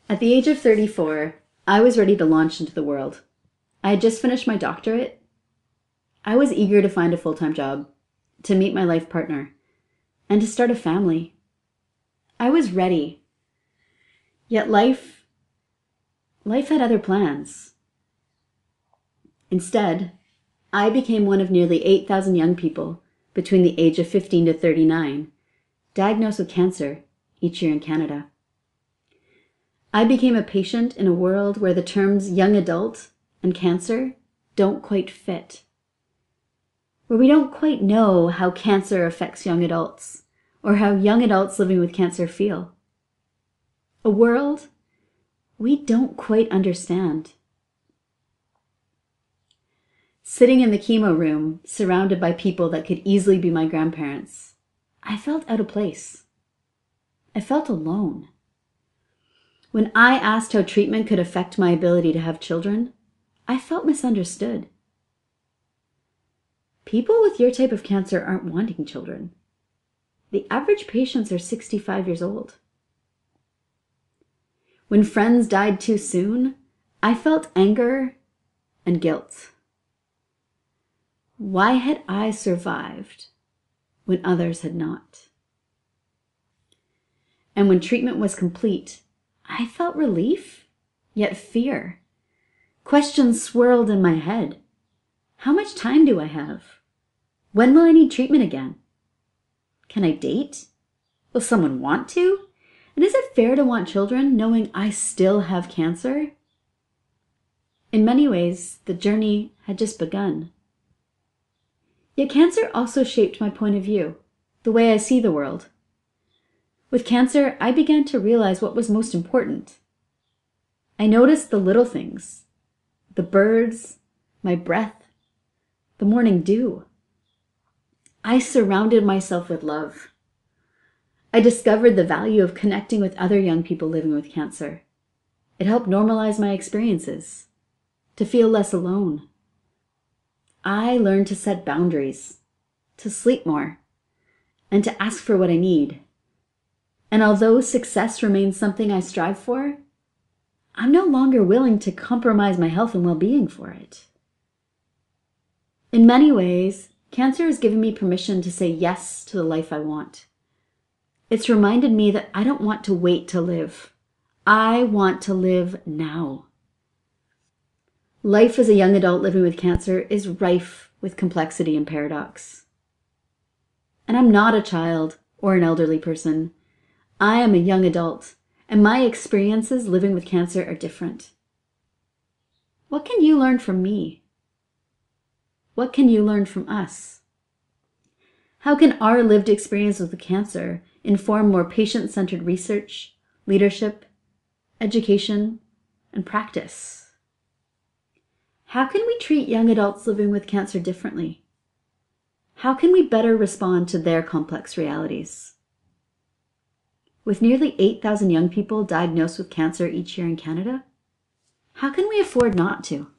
At the age of 34, I was ready to launch into the world. I had just finished my doctorate. I was eager to find a full-time job, to meet my life partner, and to start a family. I was ready. Yet life had other plans. Instead, I became one of nearly 8,000 young people between the age of 15 to 39 diagnosed with cancer each year in Canada. I became a patient in a world where the terms young adult and cancer don't quite fit, where we don't quite know how cancer affects young adults or how young adults living with cancer feel. A world we don't quite understand. Sitting in the chemo room, surrounded by people that could easily be my grandparents, I felt out of place. I felt alone. When I asked how treatment could affect my ability to have children, I felt misunderstood. People with your type of cancer aren't wanting children. The average patients are 65 years old. When friends died too soon, I felt anger and guilt. Why had I survived when others had not? And when treatment was complete, I felt relief, yet fear. Questions swirled in my head. How much time do I have? When will I need treatment again? Can I date? Will someone want to? And is it fair to want children knowing I still have cancer? In many ways, the journey had just begun. Yet cancer also shaped my point of view, the way I see the world. With cancer, I began to realize what was most important. I noticed the little things, the birds, my breath, the morning dew. I surrounded myself with love. I discovered the value of connecting with other young people living with cancer. It helped normalize my experiences, to feel less alone. I learned to set boundaries, to sleep more, and to ask for what I need. And although success remains something I strive for, I'm no longer willing to compromise my health and well-being for it. In many ways, cancer has given me permission to say yes to the life I want. It's reminded me that I don't want to wait to live. I want to live now. Life as a young adult living with cancer is rife with complexity and paradox. And I'm not a child or an elderly person. I am a young adult, and my experiences living with cancer are different. What can you learn from me? What can you learn from us? How can our lived experience with cancer inform more patient-centered research, leadership, education, and practice? How can we treat young adults living with cancer differently? How can we better respond to their complex realities? With nearly 8,000 young people diagnosed with cancer each year in Canada, how can we afford not to?